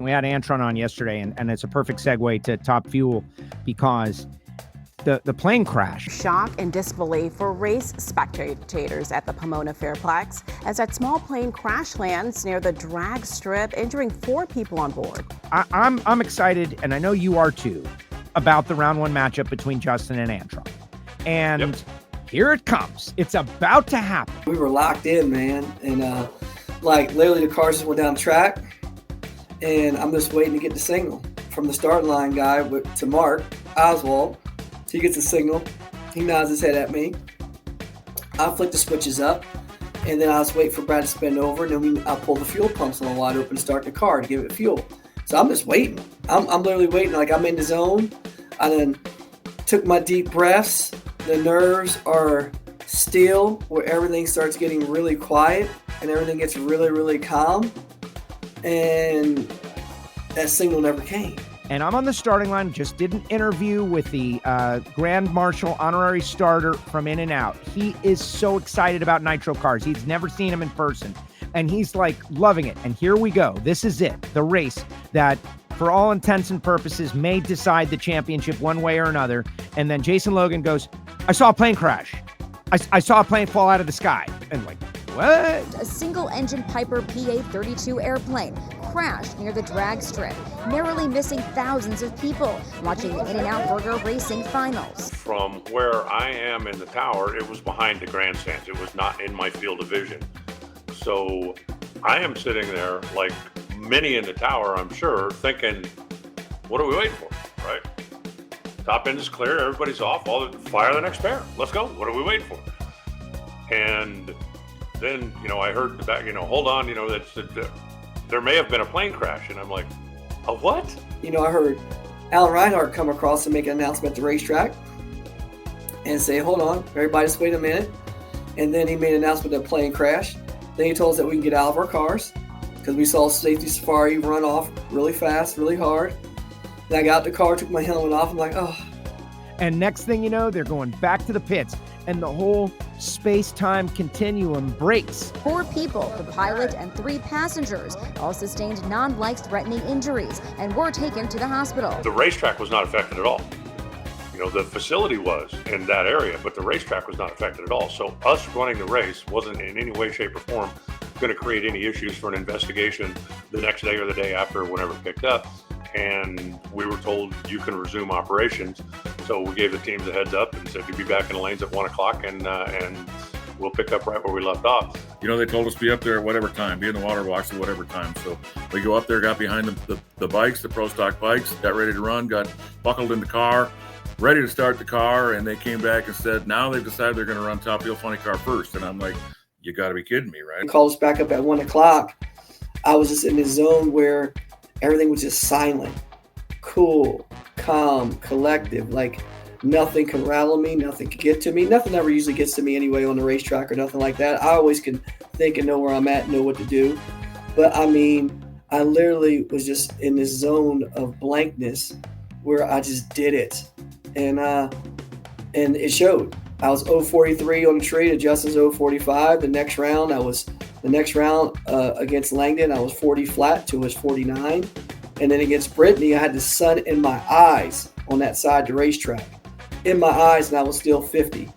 We had Antron on yesterday, and it's a perfect segue to Top Fuel because the plane crash. Shock and disbelief for race spectators at the Pomona Fairplex as that small plane crash lands near the drag strip, injuring 4 people on board. I'm excited, and I know you are too, about the round 1 matchup between Justin and Antron. And here it comes. It's about to happen. We were locked in, man, and literally the cars just went down the track, and I'm just waiting to get the signal from the starting line guy to Mark Oswald. He gets a signal. He nods his head at me. I flick the switches up, and then I was waiting for Brad to spin over, and then I pull the fuel pumps on the wide open and start the car to give it fuel. So I'm just waiting. I'm literally waiting. Like, I'm in the zone. I then took my deep breaths. The nerves are still, where everything starts getting really quiet and everything gets really, really calm. And that signal never came. And I'm on the starting line, just did an interview with the Grand Marshal honorary starter from In-N-Out. He is so excited about nitro cars. He's never seen them in person. And he's like loving it. And here we go. This is it. The race that, for all intents and purposes, may decide the championship one way or another. And then Jason Logan goes, I saw a plane crash. I saw a plane fall out of the sky. And like, what? A single-engine Piper PA-32 airplane crashed near the drag strip, narrowly missing thousands of people watching the In-N-Out Burger Racing Finals. From where I am in the tower, it was behind the grandstands. It was not in my field of vision. So I am sitting there, like many in the tower, I'm sure, thinking, what are we waiting for, right? Top end is clear, everybody's off, fire the next pair. Let's go, what are we waiting for? And then, I heard the back, hold on, there may have been a plane crash. And I'm like, a what? I heard Reinhart come across and make an announcement at the racetrack and say, hold on, everybody just wait a minute. And then he made an announcement that a plane crashed. Then he told us that we can get out of our cars because we saw Safety Safari run off really fast, really hard. Then I got out the car, took my helmet off. I'm like, oh. And next thing you know, they're going back to the pits. And the whole space-time continuum breaks. 4 people, the pilot and 3 passengers, all sustained non-life-threatening injuries and were taken to the hospital. The racetrack was not affected at all. The facility was in that area, but the racetrack was not affected at all. So us running the race wasn't in any way, shape, or form going to create any issues for an investigation the next day or the day after, whenever it picked up. And we were told you can resume operations. So we gave the teams a heads up and said you'll be back in the lanes at 1 o'clock and we'll pick up right where we left off. They told us to be up there at whatever time, be in the water box at whatever time. So we go up there, got behind the bikes, the Pro Stock bikes, got ready to run, got buckled in the car, ready to start the car. And they came back and said, now they've decided they're going to run Top Fuel Funny Car first. And I'm like, you got to be kidding me, right? They called us back up at 1 o'clock. I was just in this zone where everything was just silent, cool, calm, collective. Like nothing could rattle me, nothing could get to me. Nothing ever usually gets to me anyway on the racetrack or nothing like that. I always can think and know where I'm at, know what to do. But I literally was just in this zone of blankness where I just did it. And it showed. I was 0.43 on the tree to Justin's 0.45. The next round against Langdon, I was 40 flat to his 49. And then against Brittany, I had the sun in my eyes on that side of the racetrack. In my eyes, and I was still 50.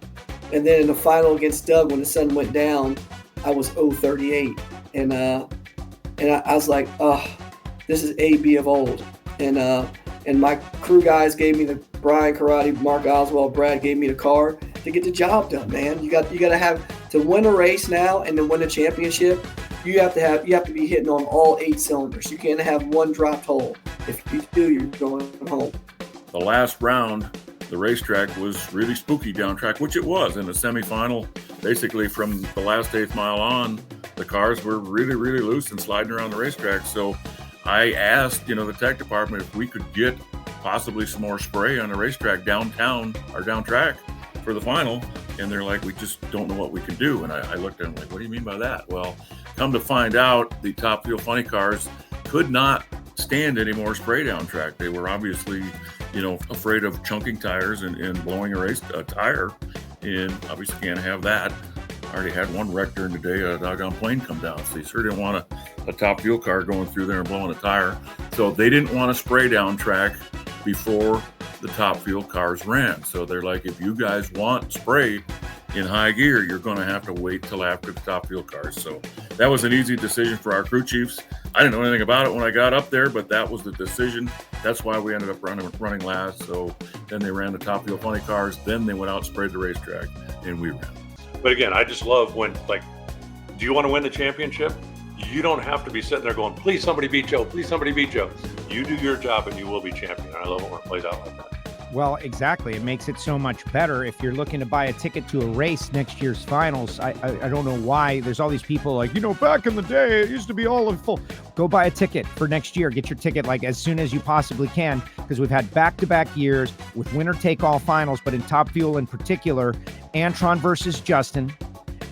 And then in the final against Doug, when the sun went down, I was 0.38. And I was like, this is AB of old. And my crew guys gave me the Brian Karate, Mark Oswald, Brad gave me the car to get the job done, man. You got to have to win a race now and to win a championship. You have to be hitting on all 8 cylinders. You can't have one dropped hole. If you do, you're going home. The last round, the racetrack was really spooky down track, which it was in the semifinal. Basically, from the last 8th mile on, the cars were really, really loose and sliding around the racetrack. So I asked, the tech department if we could get possibly some more spray on the racetrack downtown or down track for the final. And they're like, we just don't know what we can do. And I looked at them like, what do you mean by that? Well, come to find out, the Top Fuel Funny cars could not stand any more spray down track. They were obviously, afraid of chunking tires and blowing a tire. And obviously can't have that. I already had one wreck during the day, a doggone plane come down. So you sure didn't want a Top Fuel car going through there and blowing a tire. So they didn't want to spray down track before the Top Fuel cars ran. So they're like, if you guys want spray in high gear, you're going to have to wait till after the Top Fuel cars. So that was an easy decision for our crew chiefs. I didn't know anything about it when I got up there, but that was the decision. That's why we ended up running last. So then they ran the Top Fuel funny cars. Then they went out and sprayed the racetrack, and we ran. But again, I just love when, like, do you want to win the championship? You don't have to be sitting there going, please somebody beat Joe, please somebody beat Joe. You do your job and you will be champion. I love it when it plays out like that. Well, exactly. It makes it so much better. If you're looking to buy a ticket to a race next year's finals, I don't know why. There's all these people like, back in the day, it used to be all in full. Go buy a ticket for next year. Get your ticket like as soon as you possibly can, because we've had back-to-back years with winner-take-all finals, but in Top Fuel in particular, Antron versus Justin,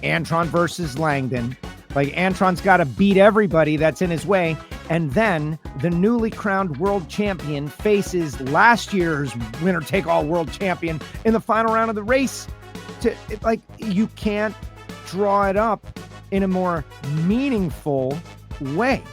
Antron versus Langdon. Like, Antron's got to beat everybody that's in his way. And then the newly crowned world champion faces last year's winner-take-all world champion in the final round of the race. You can't draw it up in a more meaningful way.